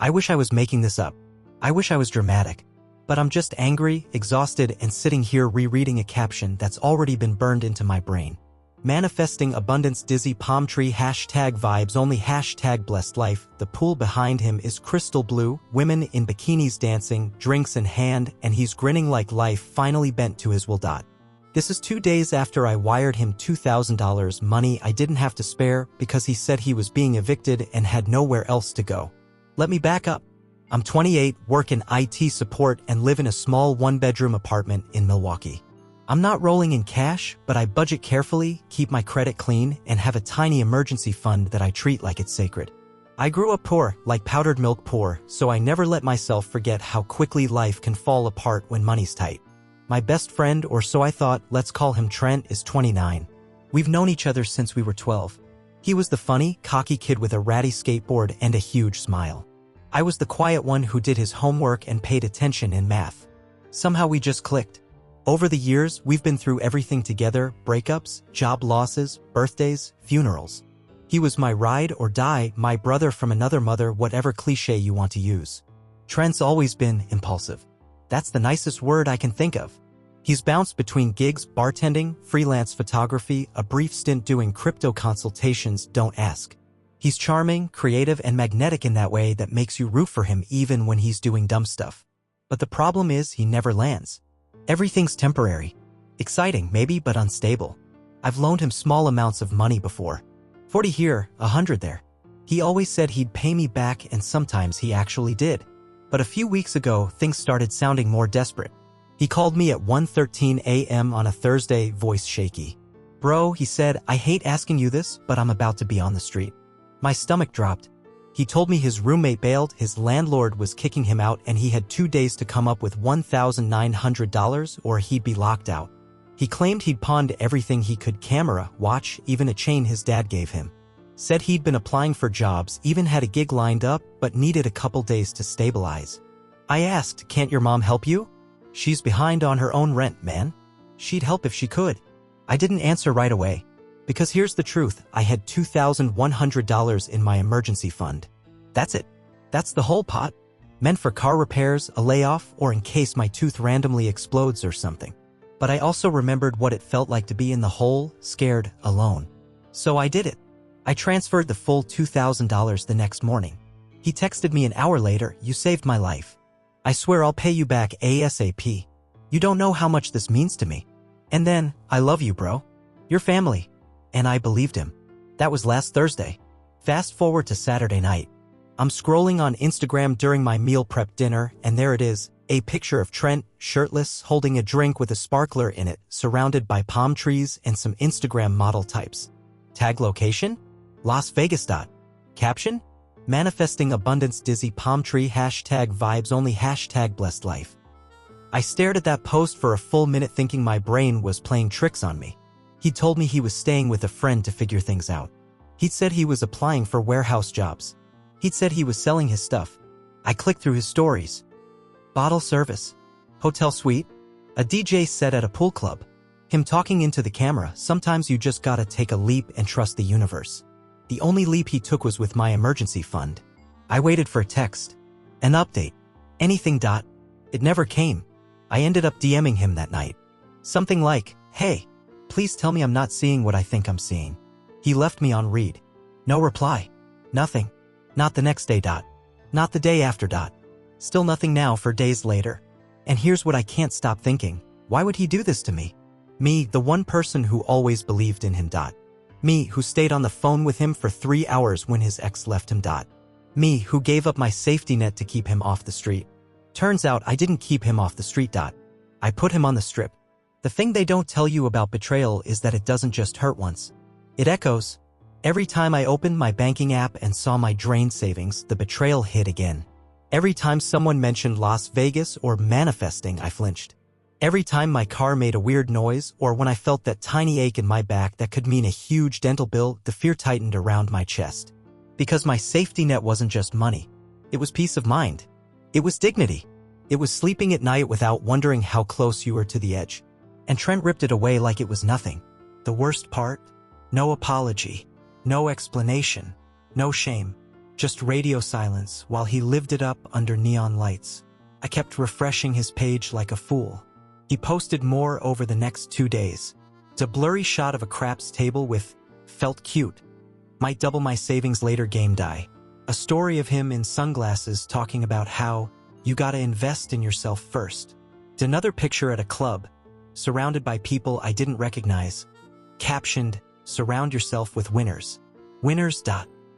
I wish I was making this up. I wish I was dramatic. But I'm just angry, exhausted, and sitting here rereading a caption that's already been burned into my brain. Manifesting abundance, dizzy palm tree, #vibes only, #blessed life. The pool behind him is crystal blue, women in bikinis dancing, drinks in hand, and he's grinning like life finally bent to his will. This is 2 days after I wired him $2,000, money I didn't have to spare because he said he was being evicted and had nowhere else to go. Let me back up. I'm 28, work in IT support, and live in a small one-bedroom apartment in Milwaukee. I'm not rolling in cash, but I budget carefully, keep my credit clean, and have a tiny emergency fund that I treat like it's sacred. I grew up poor, like powdered milk poor, so I never let myself forget how quickly life can fall apart when money's tight. My best friend, or so I thought, let's call him Trent, is 29. We've known each other since we were 12. He was the funny, cocky kid with a ratty skateboard and a huge smile. I was the quiet one who did his homework and paid attention in math. Somehow we just clicked. Over the years, we've been through everything together: breakups, job losses, birthdays, funerals. He was my ride or die, my brother from another mother, whatever cliche you want to use. Trent's always been impulsive. That's the nicest word I can think of. He's bounced between gigs, bartending, freelance photography, a brief stint doing crypto consultations, don't ask. He's charming, creative, and magnetic in that way that makes you root for him even when he's doing dumb stuff. But the problem is he never lands. Everything's temporary. Exciting, maybe, but unstable. I've loaned him small amounts of money before. 40 here, 100 there. He always said he'd pay me back, and sometimes he actually did. But a few weeks ago, things started sounding more desperate. He called me at 1:13 a.m. on a Thursday, voice shaky. "Bro," he said, "I hate asking you this, but I'm about to be on the street." My stomach dropped. He told me his roommate bailed, his landlord was kicking him out, and he had 2 days to come up with $1,900 or he'd be locked out. He claimed he'd pawned everything he could: camera, watch, even a chain his dad gave him. Said he'd been applying for jobs, even had a gig lined up, but needed a couple days to stabilize. I asked, "Can't your mom help you?" "She's behind on her own rent, man. She'd help if she could." I didn't answer right away. Because here's the truth, I had $2,100 in my emergency fund. That's it. That's the whole pot. Meant for car repairs, a layoff, or in case my tooth randomly explodes or something. But I also remembered what it felt like to be in the hole, scared, alone. So I did it. I transferred the full $2,000 the next morning. He texted me an hour later, "You saved my life. I swear I'll pay you back ASAP. You don't know how much this means to me." And then, "I love you, bro. Your family." And I believed him. That was last Thursday. Fast forward to Saturday night. I'm scrolling on Instagram during my meal prep dinner, and there it is, a picture of Trent, shirtless, holding a drink with a sparkler in it, surrounded by palm trees and some Instagram model types. Tag location? Las Vegas. Caption? Manifesting abundance, dizzy palm tree, #vibes only, #blessed life. I stared at that post for a full minute thinking my brain was playing tricks on me. He told me he was staying with a friend to figure things out. He'd said he was applying for warehouse jobs. He'd said he was selling his stuff. I clicked through his stories. Bottle service. Hotel suite. A DJ set at a pool club. Him talking into the camera. Sometimes you just gotta take a leap and trust the universe. The only leap he took was with my emergency fund. I waited for a text. An update. Anything. It never came. I ended up DMing him that night. Something like, "Hey, please tell me I'm not seeing what I think I'm seeing." He left me on read. No reply. Nothing. Not the next day. Not the day after. Still nothing now for days later. And here's what I can't stop thinking. Why would he do this to me? Me, the one person who always believed in him. Me, who stayed on the phone with him for 3 hours when his ex left him. Me, who gave up my safety net to keep him off the street. Turns out I didn't keep him off the street. I put him on the strip. The thing they don't tell you about betrayal is that it doesn't just hurt once. It echoes. Every time I opened my banking app and saw my drained savings, the betrayal hit again. Every time someone mentioned Las Vegas or manifesting, I flinched. Every time my car made a weird noise, or when I felt that tiny ache in my back that could mean a huge dental bill, the fear tightened around my chest. Because my safety net wasn't just money. It was peace of mind. It was dignity. It was sleeping at night without wondering how close you were to the edge. And Trent ripped it away like it was nothing. The worst part? No apology. No explanation. No shame. Just radio silence while he lived it up under neon lights. I kept refreshing his page like a fool. He posted more over the next 2 days. It's a blurry shot of a craps table with "felt cute. Might double my savings later game die." A story of him in sunglasses talking about how you gotta invest in yourself first. It's another picture at a club, surrounded by people I didn't recognize, captioned, "Surround yourself with winners." Winners.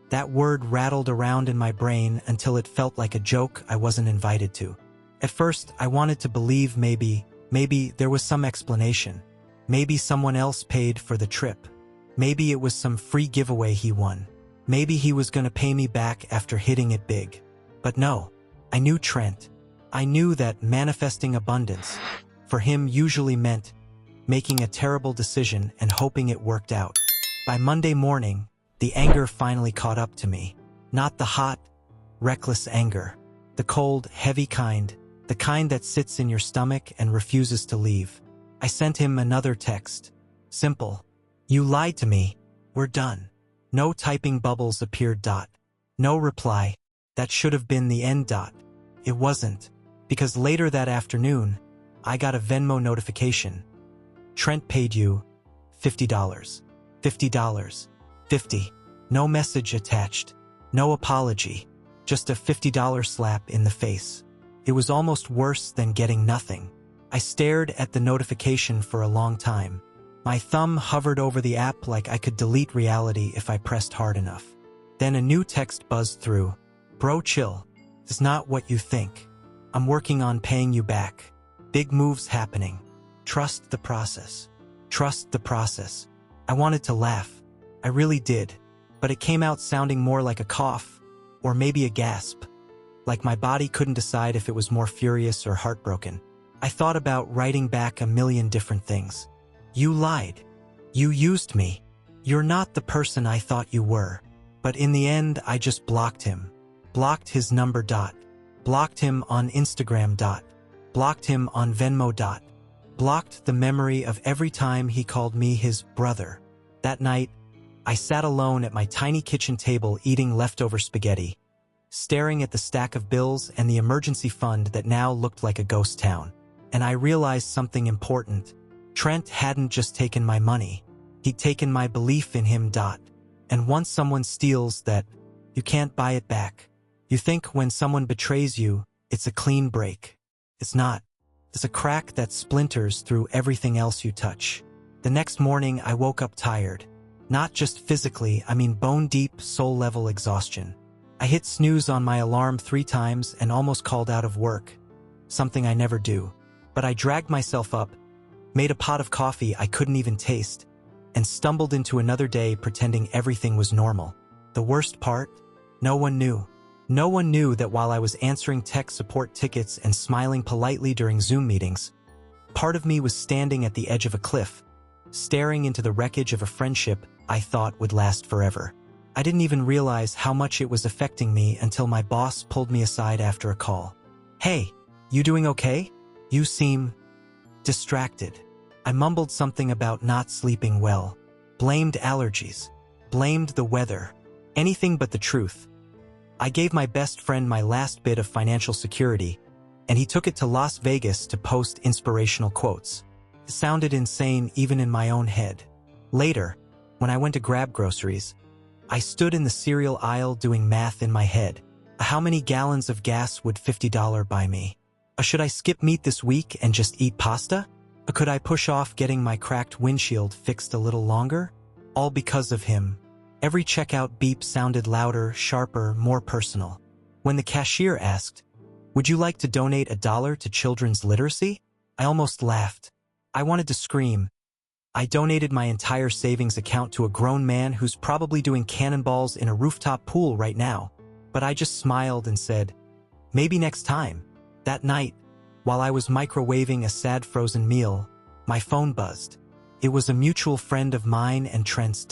That word rattled around in my brain until it felt like a joke I wasn't invited to. At first, I wanted to believe maybe there was some explanation. Maybe someone else paid for the trip. Maybe it was some free giveaway he won. Maybe he was gonna pay me back after hitting it big. But no, I knew Trent. I knew that manifesting abundance for him usually meant making a terrible decision and hoping it worked out. By Monday morning, the anger finally caught up to me. Not the hot, reckless anger. The cold, heavy kind. The kind that sits in your stomach and refuses to leave. I sent him another text. Simple. "You lied to me. We're done." No typing bubbles appeared. No reply. That should have been the end. It wasn't. Because later that afternoon, I got a Venmo notification. "Trent paid you $50. $50. 50. No message attached. No apology. Just a $50 slap in the face. It was almost worse than getting nothing. I stared at the notification for a long time. My thumb hovered over the app like I could delete reality if I pressed hard enough. Then a new text buzzed through. "Bro, chill. It's not what you think. I'm working on paying you back. Big moves happening. Trust the process. Trust the process." I wanted to laugh. I really did. But it came out sounding more like a cough, or maybe a gasp. Like my body couldn't decide if it was more furious or heartbroken. I thought about writing back a million different things. "You lied. You used me. You're not the person I thought you were." But in the end, I just blocked him. Blocked his number. Blocked him on Instagram. Blocked him on Venmo. Blocked the memory of every time he called me his brother. That night, I sat alone at my tiny kitchen table eating leftover spaghetti, staring at the stack of bills and the emergency fund that now looked like a ghost town. And I realized something important. Trent hadn't just taken my money. He'd taken my belief in him. And once someone steals that, you can't buy it back. You think when someone betrays you, it's a clean break. It's not. It's a crack that splinters through everything else you touch. The next morning, I woke up tired. Not just physically, I mean bone-deep, soul-level exhaustion. I hit snooze on my alarm 3 times and almost called out of work. Something I never do. But I dragged myself up, made a pot of coffee I couldn't even taste, and stumbled into another day pretending everything was normal. The worst part? No one knew. No one knew that while I was answering tech support tickets and smiling politely during Zoom meetings, part of me was standing at the edge of a cliff, staring into the wreckage of a friendship I thought would last forever. I didn't even realize how much it was affecting me until my boss pulled me aside after a call. "Hey, you doing okay? You seem distracted." I mumbled something about not sleeping well, blamed allergies, blamed the weather, anything but the truth. I gave my best friend my last bit of financial security, and he took it to Las Vegas to post inspirational quotes. It sounded insane even in my own head. Later, when I went to grab groceries, I stood in the cereal aisle doing math in my head. How many gallons of gas would $50 buy me? Should I skip meat this week and just eat pasta? Or could I push off getting my cracked windshield fixed a little longer? All because of him. Every checkout beep sounded louder, sharper, more personal. When the cashier asked, "Would you like to donate $1 to children's literacy?" I almost laughed. I wanted to scream. I donated my entire savings account to a grown man who's probably doing cannonballs in a rooftop pool right now. But I just smiled and said, "Maybe next time." That night, while I was microwaving a sad frozen meal, my phone buzzed. It was a mutual friend of mine and Trent's.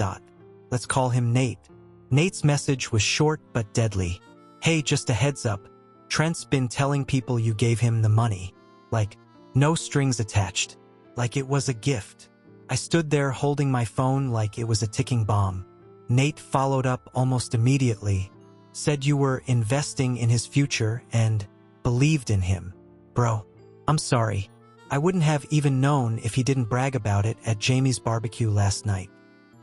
Let's call him Nate. Nate's message was short but deadly. "Hey, just a heads up. Trent's been telling people you gave him the money. Like, no strings attached. Like it was a gift." I stood there holding my phone like it was a ticking bomb. Nate followed up almost immediately. Said you were investing in his future and believed in him. Bro, I'm sorry. I wouldn't have even known if he didn't brag about it at Jamie's barbecue last night.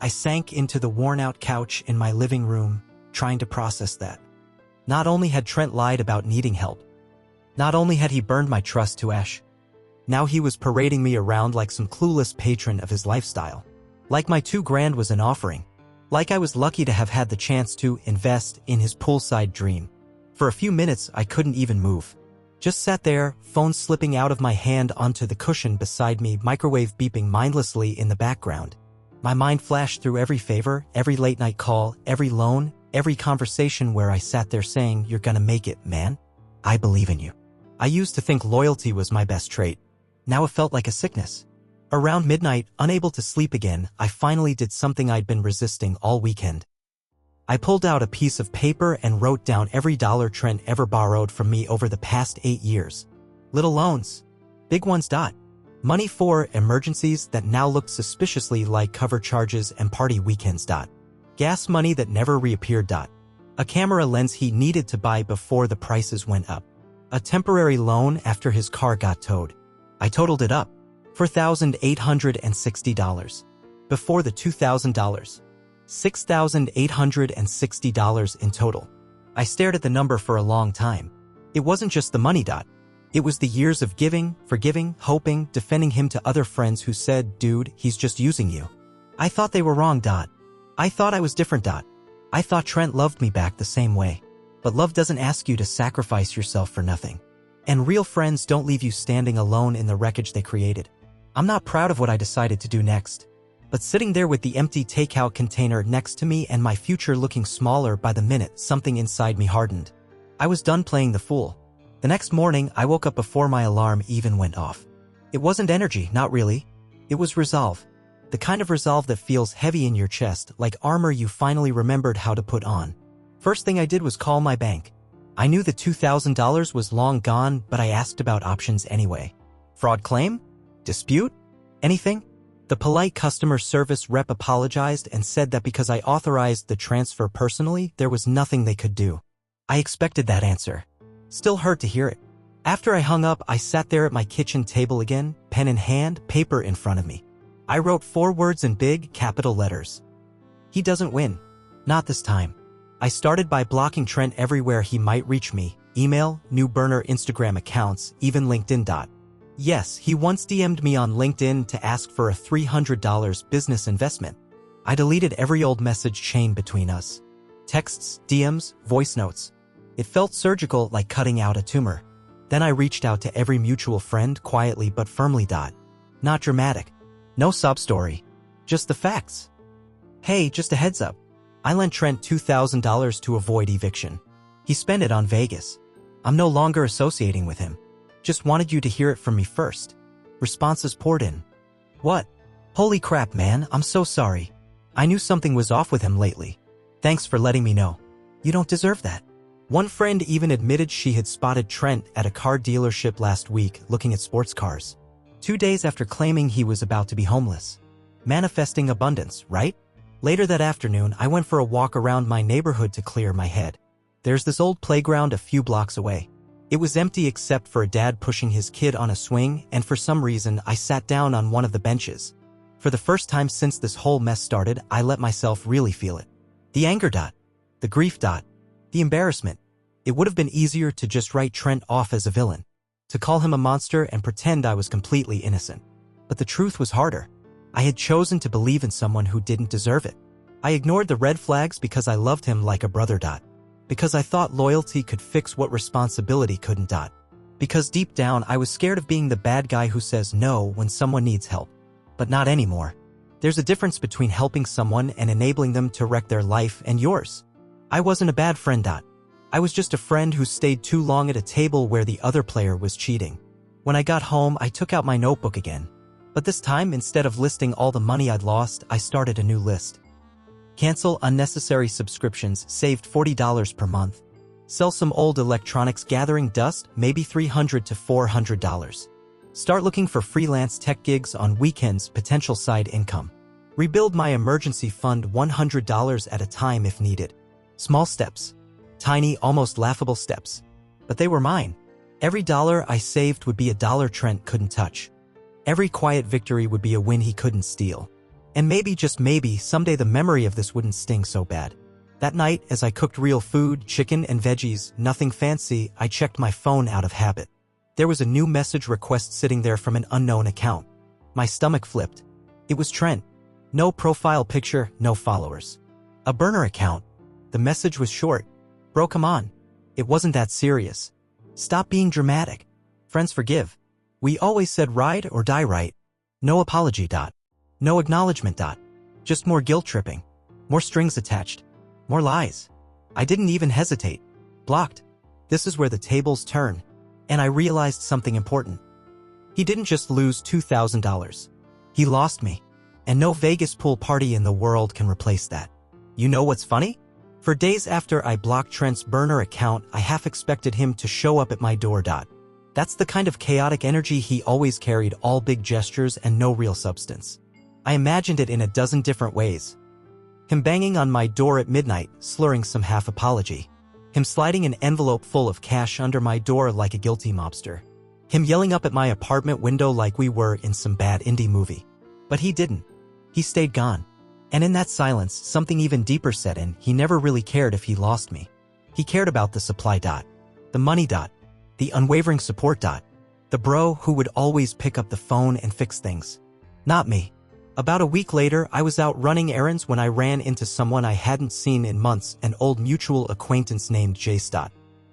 I sank into the worn-out couch in my living room, trying to process that. Not only had Trent lied about needing help, not only had he burned my trust to ash, now he was parading me around like some clueless patron of his lifestyle. Like my $2,000 was an offering. Like I was lucky to have had the chance to invest in his poolside dream. For a few minutes, I couldn't even move. Just sat there, phone slipping out of my hand onto the cushion beside me, microwave beeping mindlessly in the background. My mind flashed through every favor, every late-night call, every loan, every conversation where I sat there saying, "You're gonna make it, man. I believe in you." I used to think loyalty was my best trait. Now it felt like a sickness. Around midnight, unable to sleep again, I finally did something I'd been resisting all weekend. I pulled out a piece of paper and wrote down every dollar Trent ever borrowed from me over the past 8 years. Little loans. Big ones. Money for emergencies that now looked suspiciously like cover charges and party weekends. Gas money that never reappeared. A camera lens he needed to buy before the prices went up. A temporary loan after his car got towed. I totaled it up. $4,860. Before the $2,000. $6,860 in total. I stared at the number for a long time. It wasn't just the money. It was the years of giving, forgiving, hoping, defending him to other friends who said, "Dude, he's just using you." I thought they were wrong. I thought I was different. I thought Trent loved me back the same way. But love doesn't ask you to sacrifice yourself for nothing. And real friends don't leave you standing alone in the wreckage they created. I'm not proud of what I decided to do next. But sitting there with the empty takeout container next to me and my future looking smaller by the minute, something inside me hardened. I was done playing the fool. The next morning, I woke up before my alarm even went off. It wasn't energy, not really. It was resolve. The kind of resolve that feels heavy in your chest, like armor you finally remembered how to put on. First thing I did was call my bank. I knew the $2,000 was long gone, but I asked about options anyway. Fraud claim? Dispute? Anything? The polite customer service rep apologized and said that because I authorized the transfer personally, there was nothing they could do. I expected that answer. Still hurt to hear it. After I hung up, I sat there at my kitchen table again, pen in hand, paper in front of me. I wrote 4 words in big, capital letters. He doesn't win. Not this time. I started by blocking Trent everywhere he might reach me. Email, new burner Instagram accounts, even LinkedIn. Yes, he once DM'd me on LinkedIn to ask for a $300 business investment. I deleted every old message chain between us. Texts, DMs, voice notes. It felt surgical, like cutting out a tumor. Then I reached out to every mutual friend quietly but firmly. Not dramatic. No sob story. Just the facts. Hey, just a heads up. I lent Trent $2,000 to avoid eviction. He spent it on Vegas. I'm no longer associating with him. Just wanted you to hear it from me first. Responses poured in. What? Holy crap, man, I'm so sorry. I knew something was off with him lately. Thanks for letting me know. You don't deserve that. One friend even admitted she had spotted Trent at a car dealership last week looking at sports cars. 2 days after claiming he was about to be homeless. Manifesting abundance, right? Later that afternoon, I went for a walk around my neighborhood to clear my head. There's this old playground a few blocks away. It was empty except for a dad pushing his kid on a swing, and for some reason, I sat down on one of the benches. For the first time since this whole mess started, I let myself really feel it. The anger. The grief. The embarrassment. It would have been easier to just write Trent off as a villain, to call him a monster and pretend I was completely innocent. But the truth was harder. I had chosen to believe in someone who didn't deserve it. I ignored the red flags because I loved him like a brother. Because I thought loyalty could fix what responsibility couldn't. Because deep down I was scared of being the bad guy who says no when someone needs help. But not anymore. There's a difference between helping someone and enabling them to wreck their life and yours. I wasn't a bad friend. I was just a friend who stayed too long at a table where the other player was cheating. When I got home, I took out my notebook again. But this time, instead of listing all the money I'd lost, I started a new list. Cancel unnecessary subscriptions, saved $40 per month. Sell some old electronics, gathering dust, maybe $300 to $400. Start looking for freelance tech gigs on weekends, potential side income. Rebuild my emergency fund $100 at a time if needed. Small steps. Tiny, almost laughable steps. But they were mine. Every dollar I saved would be a dollar Trent couldn't touch. Every quiet victory would be a win he couldn't steal. And maybe, just maybe, someday the memory of this wouldn't sting so bad. That night, as I cooked real food, chicken and veggies, nothing fancy, I checked my phone out of habit. There was a new message request sitting there from an unknown account. My stomach flipped. It was Trent. No profile picture, no followers. A burner account. The message was short. Bro, come on. It wasn't that serious. Stop being dramatic. Friends forgive. We always said ride or die right. No apology. No acknowledgement. Just more guilt tripping. More strings attached. More lies. I didn't even hesitate. Blocked. This is where the tables turn. And I realized something important. He didn't just lose $2,000. He lost me. And no Vegas pool party in the world can replace that. You know what's funny? For days after I blocked Trent's burner account, I half expected him to show up at my door. That's the kind of chaotic energy he always carried, all big gestures and no real substance. I imagined it in a dozen different ways. Him banging on my door at midnight, slurring some half apology. Him sliding an envelope full of cash under my door like a guilty mobster. Him yelling up at my apartment window like we were in some bad indie movie. But he didn't. He stayed gone. And in that silence, something even deeper set in. He never really cared if he lost me. He cared about the supply. The money. The unwavering support. The bro who would always pick up the phone and fix things. Not me. About a week later, I was out running errands when I ran into someone I hadn't seen in months, an old mutual acquaintance named Jace.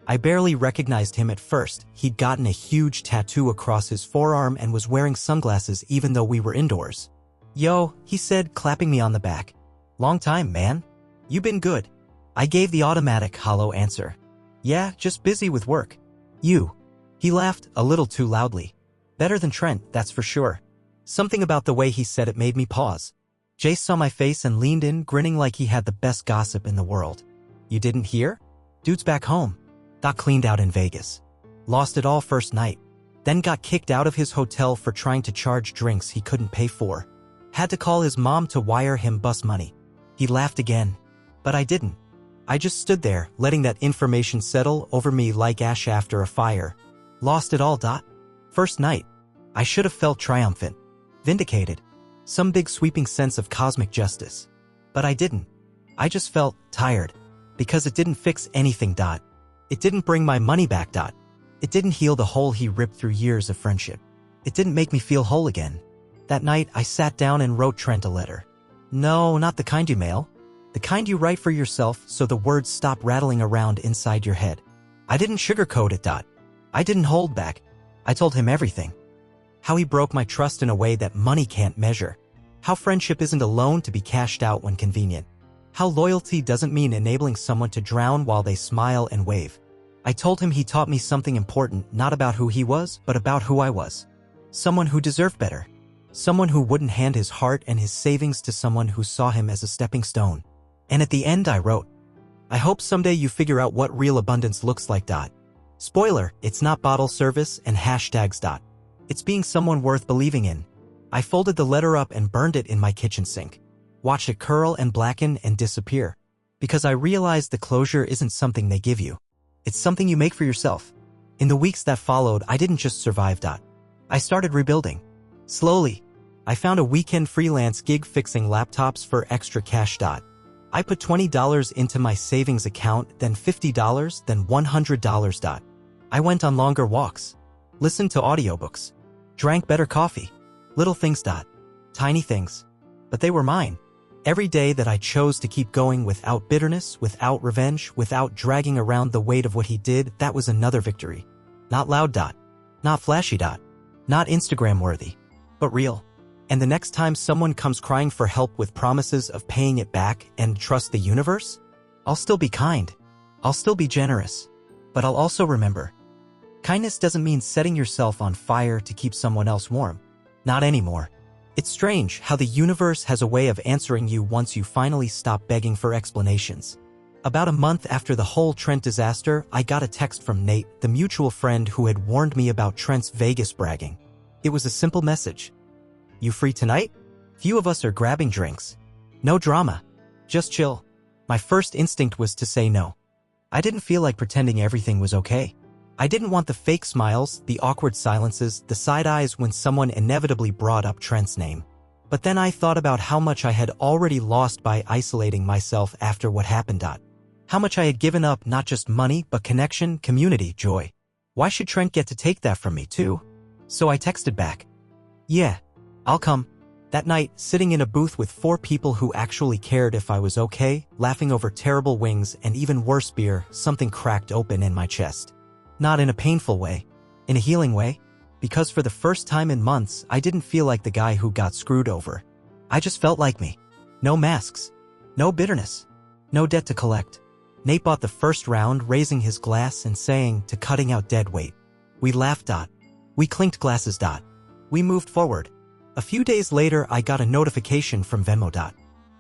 I barely recognized him at first. He'd gotten a huge tattoo across his forearm and was wearing sunglasses even though we were indoors. Yo, he said, clapping me on the back. Long time, man. You been good? I gave the automatic, hollow answer. Yeah, just busy with work. You. He laughed, a little too loudly. Better than Trent, that's for sure. Something about the way he said it made me pause. Jace saw my face and leaned in, grinning like he had the best gossip in the world. You didn't hear? Dude's back home. Got cleaned out in Vegas. Lost it all first night. Then got kicked out of his hotel for trying to charge drinks he couldn't pay for. Had to call his mom to wire him bus money. He laughed again. But I didn't. I just stood there, letting that information settle over me like ash after a fire. Lost it all. First night. I should have felt triumphant. Vindicated. Some big sweeping sense of cosmic justice. But I didn't. I just felt tired. Because it didn't fix anything. It didn't bring my money back. It didn't heal the hole he ripped through years of friendship. It didn't make me feel whole again. That night, I sat down and wrote Trent a letter. No, not the kind you mail. The kind you write for yourself so the words stop rattling around inside your head. I didn't sugarcoat it. I didn't hold back. I told him everything. How he broke my trust in a way that money can't measure. How friendship isn't a loan to be cashed out when convenient. How loyalty doesn't mean enabling someone to drown while they smile and wave. I told him he taught me something important, not about who he was, but about who I was. Someone who deserved better. Someone who wouldn't hand his heart and his savings to someone who saw him as a stepping stone. And at the end I wrote, I hope someday you figure out what real abundance looks like. Spoiler, it's not bottle service and hashtags. It's being someone worth believing in. I folded the letter up and burned it in my kitchen sink. Watched it curl and blacken and disappear. Because I realized the closure isn't something they give you. It's something you make for yourself. In the weeks that followed, I didn't just survive. I started rebuilding. Slowly. I found a weekend freelance gig fixing laptops for extra cash. I put $20 into my savings account, then $50, then $100. I went on longer walks. Listened to audiobooks. Drank better coffee. Little things. Tiny things. But they were mine. Every day that I chose to keep going without bitterness, without revenge, without dragging around the weight of what he did, that was another victory. Not loud. Not flashy. Not Instagram worthy. But real. And the next time someone comes crying for help with promises of paying it back and trust the universe, I'll still be kind. I'll still be generous. But I'll also remember. Kindness doesn't mean setting yourself on fire to keep someone else warm. Not anymore. It's strange how the universe has a way of answering you once you finally stop begging for explanations. About a month after the whole Trent disaster, I got a text from Nate, the mutual friend who had warned me about Trent's Vegas bragging. It was a simple message. You free tonight? Few of us are grabbing drinks. No drama. Just chill. My first instinct was to say no. I didn't feel like pretending everything was okay. I didn't want the fake smiles, the awkward silences, the side eyes when someone inevitably brought up Trent's name. But then I thought about how much I had already lost by isolating myself after what happened. How much I had given up, not just money, but connection, community, joy. Why should Trent get to take that from me too? So I texted back. Yeah, I'll come. That night, sitting in a booth with 4 people who actually cared if I was okay, laughing over terrible wings and even worse beer, something cracked open in my chest. Not in a painful way, in a healing way, because for the first time in months, I didn't feel like the guy who got screwed over. I just felt like me. No masks. No bitterness. No debt to collect. Nate bought the first round, raising his glass and saying to cutting out dead weight. We laughed. We clinked glasses. We moved forward. A few days later, I got a notification from Venmo.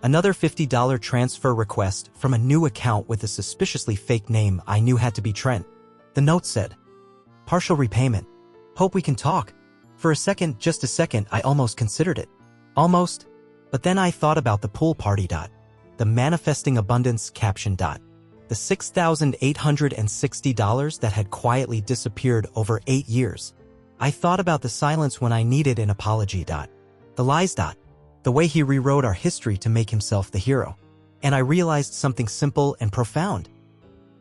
Another $50 transfer request from a new account with a suspiciously fake name I knew had to be Trent. The note said, partial repayment. Hope we can talk. For a second, just a second, I almost considered it. Almost. But then I thought about the pool party. The manifesting abundance caption. The $6,860 that had quietly disappeared over 8 years. I thought about the silence when I needed an apology. The lies. The way he rewrote our history to make himself the hero. And I realized something simple and profound.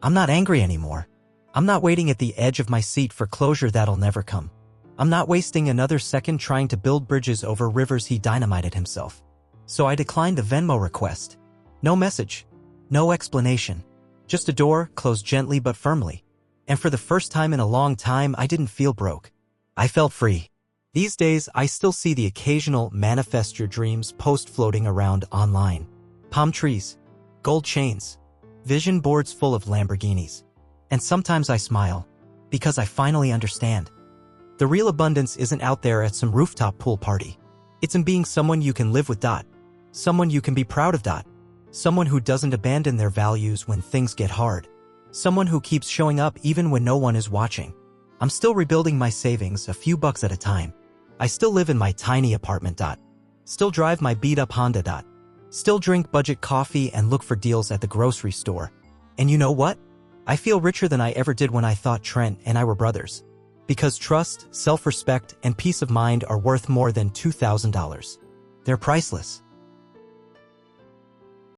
I'm not angry anymore. I'm not waiting at the edge of my seat for closure that'll never come. I'm not wasting another second trying to build bridges over rivers he dynamited himself. So I declined the Venmo request. No message. No explanation. Just a door, closed gently but firmly. And for the first time in a long time, I didn't feel broke. I felt free. These days, I still see the occasional manifest your dreams post floating around online. Palm trees, gold chains, vision boards full of Lamborghinis. And sometimes I smile, because I finally understand. The real abundance isn't out there at some rooftop pool party. It's in being someone you can live with. Someone you can be proud of. Someone who doesn't abandon their values when things get hard. Someone who keeps showing up even when no one is watching. I'm still rebuilding my savings a few bucks at a time. I still live in my tiny apartment. Still drive my beat-up Honda. Still drink budget coffee and look for deals at the grocery store. And you know what? I feel richer than I ever did when I thought Trent and I were brothers. Because trust, self-respect, and peace of mind are worth more than $2,000. They're priceless.